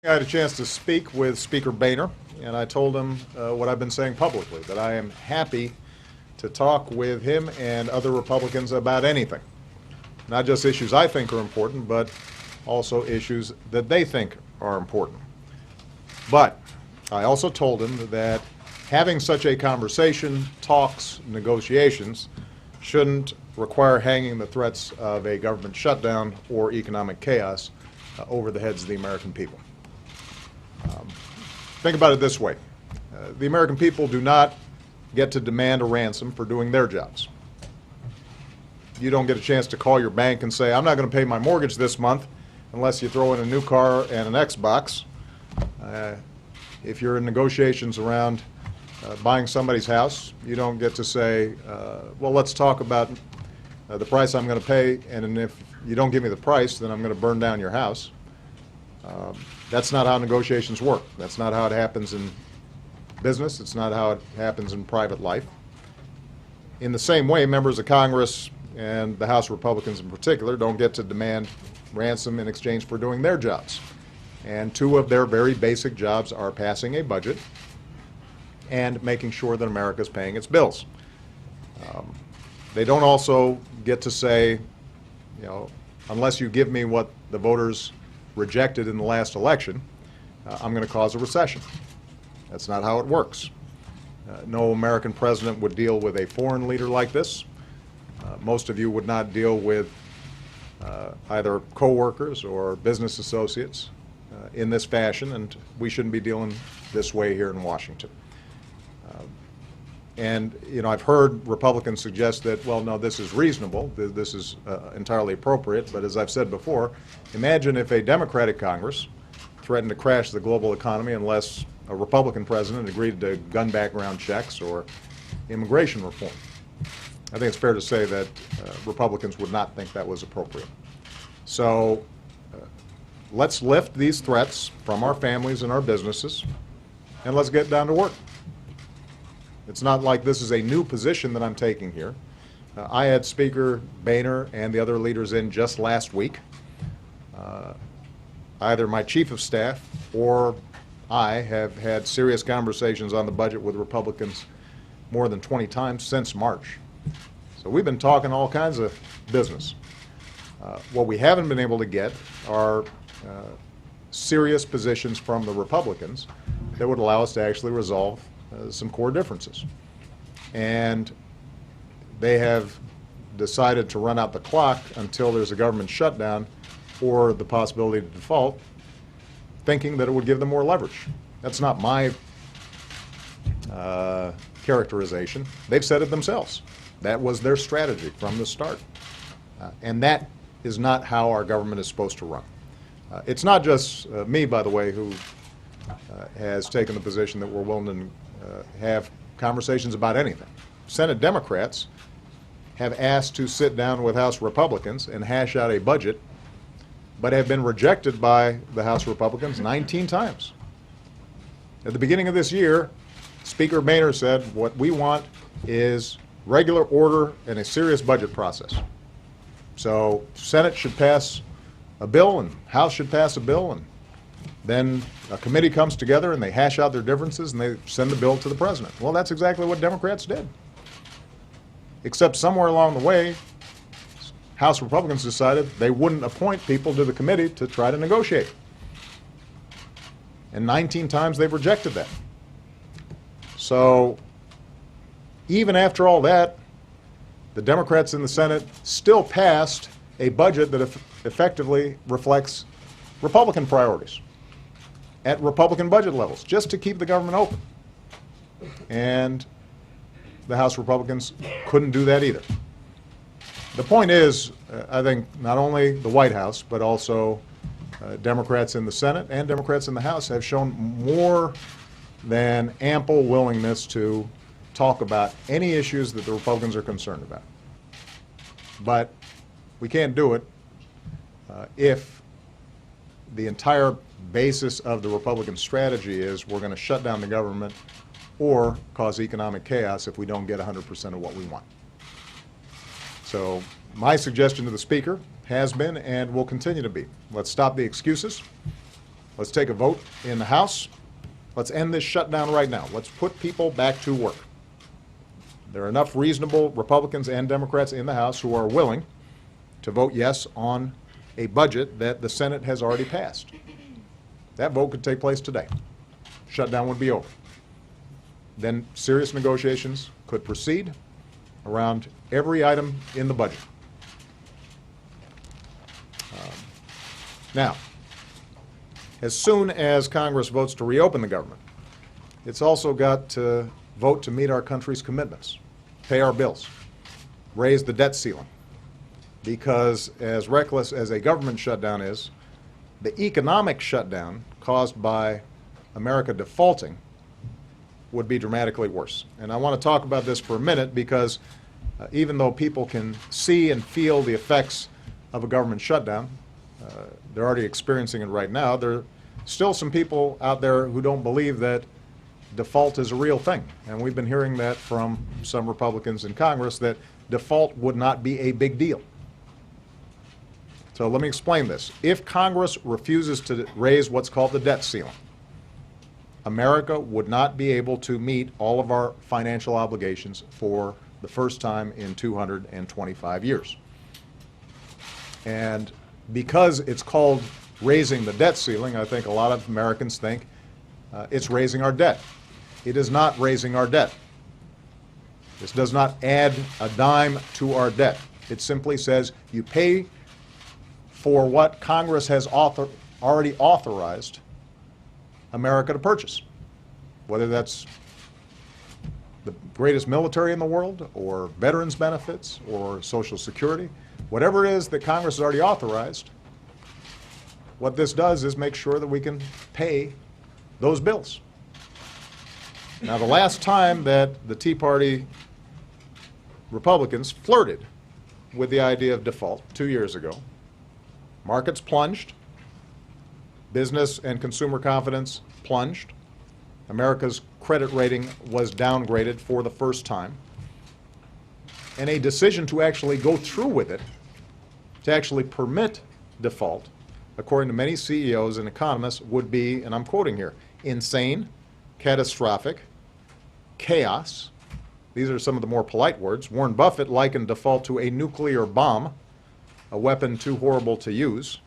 I had a chance to speak with Speaker Boehner, and I told him what I've been saying publicly, that I am happy to talk with him and other Republicans about anything. Not just issues I think are important, but also issues that they think are important. But I also told him that having such a conversation, talks, negotiations, shouldn't require hanging the threats of a government shutdown or economic chaos over the heads of the American people. Think about it this way. The American people do not get to demand a ransom for doing their jobs. You don't get a chance to call your bank and say, I'm not going to pay my mortgage this month unless you throw in a new car and an Xbox. If you're in negotiations around buying somebody's house, you don't get to say, well, let's talk about the price I'm going to pay, and if you don't give me the price, then I'm going to burn down your house. That's not how negotiations work. That's not how it happens in business. It's not how it happens in private life. In the same way, members of Congress and the House Republicans in particular don't get to demand ransom in exchange for doing their jobs. And two of their very basic jobs are passing a budget and making sure that America is paying its bills. They don't also get to say, unless you give me what the voters rejected in the last election, I'm going to cause a recession. That's not how it works. No American president would deal with a foreign leader like this. Most of you would not deal with either co-workers or business associates in this fashion, and we shouldn't be dealing this way here in Washington. And I've heard Republicans suggest that, well, no, this is reasonable, this is entirely appropriate, but as I've said before, imagine if a Democratic Congress threatened to crash the global economy unless a Republican president agreed to gun background checks or immigration reform. I think it's fair to say that Republicans would not think that was appropriate. So let's lift these threats from our families and our businesses, and let's get down to work. It's not like this is a new position that I'm taking here. I had Speaker Boehner and the other leaders in just last week. Either my chief of staff or I have had serious conversations on the budget with Republicans more than 20 times since March. So we've been talking all kinds of business. What we haven't been able to get are serious positions from the Republicans that would allow us to actually resolve some core differences. And they have decided to run out the clock until there's a government shutdown or the possibility to default, thinking that it would give them more leverage. That's not my characterization. They've said it themselves. That was their strategy from the start. And that is not how our government is supposed to run. It's not just me, by the way, who has taken the position that we're willing to have conversations about anything. Senate Democrats have asked to sit down with House Republicans and hash out a budget, but have been rejected by the House Republicans 19 times. At the beginning of this year, Speaker Boehner said, what we want is regular order and a serious budget process. So Senate should pass a bill and House should pass a bill, and then a committee comes together and they hash out their differences and they send the bill to the president. Well, that's exactly what Democrats did. Except somewhere along the way, House Republicans decided they wouldn't appoint people to the committee to try to negotiate. And 19 times they've rejected that. So even after all that, the Democrats in the Senate still passed a budget that effectively reflects Republican priorities at Republican budget levels, just to keep the government open. And the House Republicans couldn't do that either. The point is, I think not only the White House, but also Democrats in the Senate and Democrats in the House have shown more than ample willingness to talk about any issues that the Republicans are concerned about. But we can't do it if the entire basis of the Republican strategy is we're going to shut down the government or cause economic chaos if we don't get 100% of what we want. So my suggestion to the Speaker has been and will continue to be, let's stop the excuses. Let's take a vote in the House. Let's end this shutdown right now. Let's put people back to work. There are enough reasonable Republicans and Democrats in the House who are willing to vote yes on a budget that the Senate has already passed. That vote could take place today. Shutdown would be over. Then serious negotiations could proceed around every item in the budget. Now, as soon as Congress votes to reopen the government, it's also got to vote to meet our country's commitments, pay our bills, raise the debt ceiling. Because as reckless as a government shutdown is, the economic shutdown caused by America defaulting would be dramatically worse. And I want to talk about this for a minute because even though people can see and feel the effects of a government shutdown, they're already experiencing it right now, there are still some people out there who don't believe that default is a real thing. And we've been hearing that from some Republicans in Congress, that default would not be a big deal. So let me explain this. If Congress refuses to raise what's called the debt ceiling, America would not be able to meet all of our financial obligations for the first time in 225 years. And because it's called raising the debt ceiling, I think a lot of Americans think it's raising our debt. It is not raising our debt. This does not add a dime to our debt. It simply says you pay for what Congress has already authorized America to purchase, whether that's the greatest military in the world or veterans benefits or Social Security, whatever it is that Congress has already authorized. What this does is make sure that we can pay those bills. Now, the last time that the Tea Party Republicans flirted with the idea of default, 2 years ago, markets plunged, business and consumer confidence plunged, America's credit rating was downgraded for the first time, and a decision to actually go through with it, to actually permit default, according to many CEOs and economists, would be, and I'm quoting here, insane, catastrophic, chaos. These are some of the more polite words. Warren Buffett likened default to a nuclear bomb, a weapon too horrible to use.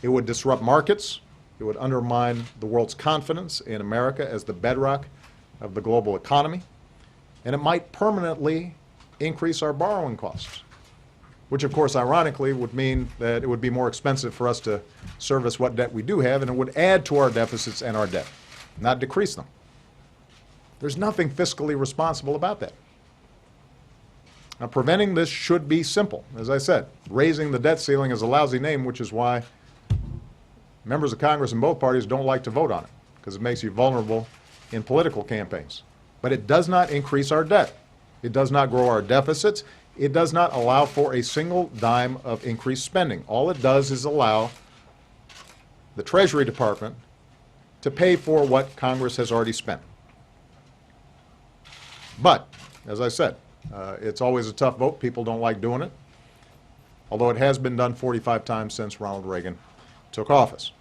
It would disrupt markets. It would undermine the world's confidence in America as the bedrock of the global economy. And it might permanently increase our borrowing costs, which of course ironically would mean that it would be more expensive for us to service what debt we do have, and it would add to our deficits and our debt, not decrease them. There's nothing fiscally responsible about that. Now, preventing this should be simple. As I said, raising the debt ceiling is a lousy name, which is why members of Congress in both parties don't like to vote on it, because it makes you vulnerable in political campaigns. But it does not increase our debt. It does not grow our deficits. It does not allow for a single dime of increased spending. All it does is allow the Treasury Department to pay for what Congress has already spent. But, as I said, it's always a tough vote. People don't like doing it, although it has been done 45 times since Ronald Reagan took office.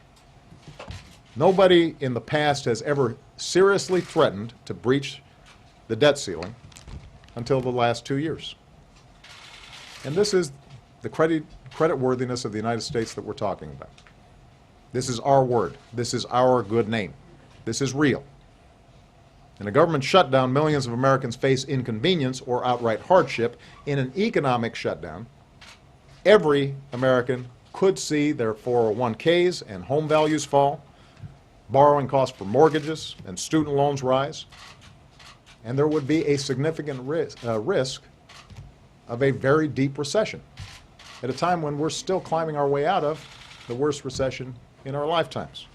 Nobody in the past has ever seriously threatened to breach the debt ceiling until the last 2 years. And this is the creditworthiness of the United States that we're talking about. This is our word. This is our good name. This is real. In a government shutdown, millions of Americans face inconvenience or outright hardship. In an economic shutdown, every American could see their 401ks and home values fall, borrowing costs for mortgages and student loans rise, and there would be a significant risk of a very deep recession at a time when we're still climbing our way out of the worst recession in our lifetimes.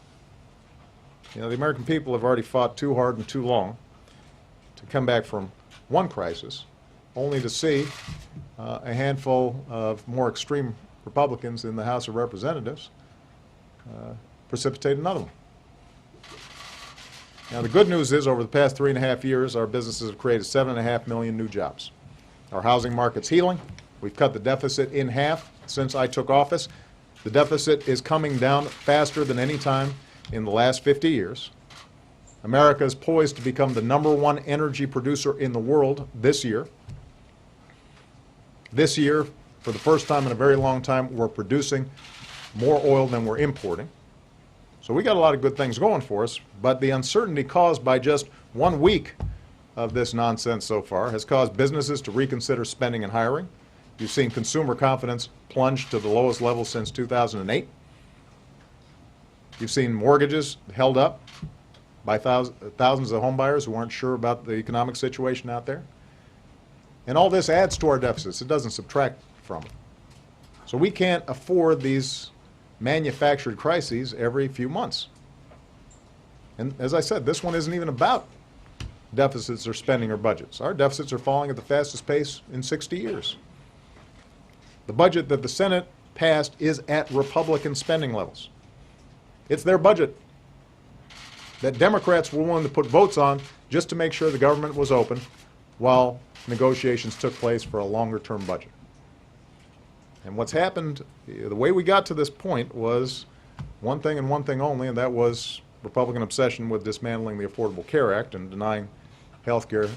You know, the American people have already fought too hard and too long to come back from one crisis, only to see a handful of more extreme Republicans in the House of Representatives precipitate another one. Now, the good news is, over the past 3.5 years, our businesses have created 7.5 million new jobs. Our housing market's healing. We've cut the deficit in half since I took office. The deficit is coming down faster than any time in the last 50 years. America is poised to become the #1 energy producer in the world this year. This year, for the first time in a very long time, we're producing more oil than we're importing. So we got a lot of good things going for us, but the uncertainty caused by just 1 week of this nonsense so far has caused businesses to reconsider spending and hiring. You've seen consumer confidence plunge to the lowest level since 2008. You've seen mortgages held up by thousands of homebuyers who aren't sure about the economic situation out there. And all this adds to our deficits. It doesn't subtract from it. So we can't afford these manufactured crises every few months. And as I said, this one isn't even about deficits or spending or budgets. Our deficits are falling at the fastest pace in 60 years. The budget that the Senate passed is at Republican spending levels. It's their budget that Democrats were willing to put votes on just to make sure the government was open while negotiations took place for a longer-term budget. And what's happened, the way we got to this point was one thing and one thing only, and that was Republican obsession with dismantling the Affordable Care Act and denying health care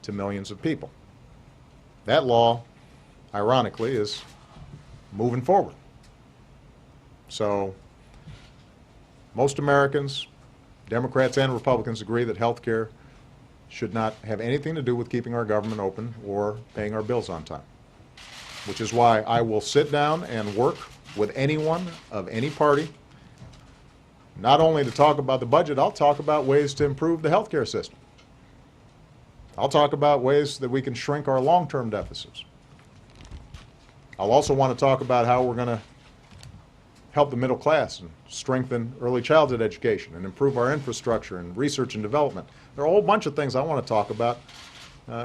to millions of people. That law, ironically, is moving forward. So most Americans, Democrats and Republicans, agree that health care should not have anything to do with keeping our government open or paying our bills on time, which is why I will sit down and work with anyone of any party, not only to talk about the budget, I'll talk about ways to improve the health care system. I'll talk about ways that we can shrink our long-term deficits. I'll also want to talk about how we're going to help the middle class and strengthen early childhood education and improve our infrastructure and research and development. There are a whole bunch of things I want to talk about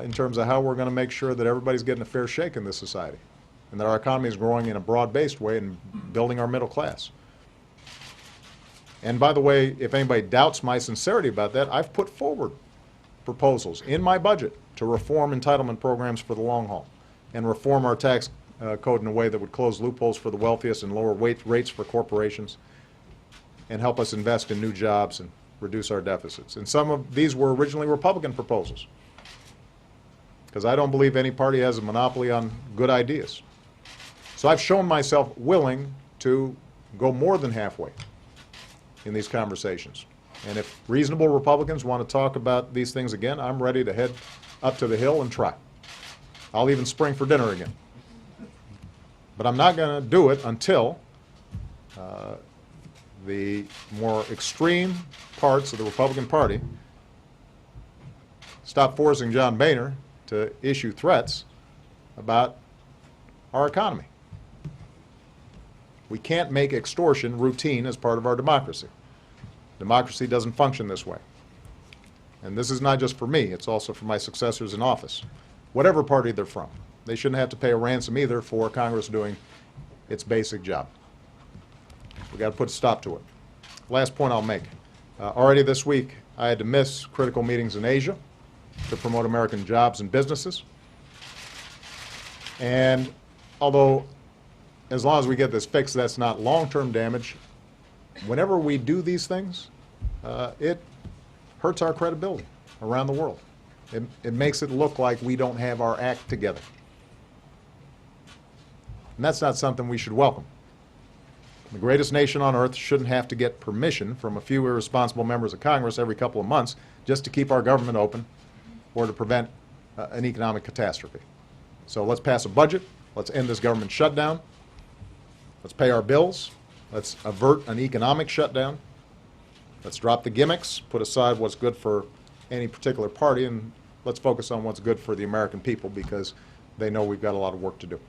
in terms of how we're going to make sure that everybody's getting a fair shake in this society and that our economy is growing in a broad-based way and building our middle class. And by the way, if anybody doubts my sincerity about that, I've put forward proposals in my budget to reform entitlement programs for the long haul and reform our tax code in a way that would close loopholes for the wealthiest and lower rates for corporations and help us invest in new jobs and reduce our deficits. And some of these were originally Republican proposals, because I don't believe any party has a monopoly on good ideas. So I've shown myself willing to go more than halfway in these conversations. And if reasonable Republicans want to talk about these things again, I'm ready to head up to the Hill and try. I'll even spring for dinner again. But I'm not going to do it until the more extreme parts of the Republican Party stop forcing John Boehner to issue threats about our economy. We can't make extortion routine as part of our democracy. Democracy doesn't function this way. And this is not just for me, it's also for my successors in office, whatever party they're from. They shouldn't have to pay a ransom either for Congress doing its basic job. We've got to put a stop to it. Last point I'll make. Already this week, I had to miss critical meetings in Asia to promote American jobs and businesses. And although, as long as we get this fixed, that's not long-term damage, whenever we do these things, it hurts our credibility around the world. It makes it look like we don't have our act together. And that's not something we should welcome. The greatest nation on earth shouldn't have to get permission from a few irresponsible members of Congress every couple of months just to keep our government open or to prevent an economic catastrophe. So let's pass a budget. Let's end this government shutdown. Let's pay our bills. Let's avert an economic shutdown. Let's drop the gimmicks, put aside what's good for any particular party, and let's focus on what's good for the American people, because they know we've got a lot of work to do.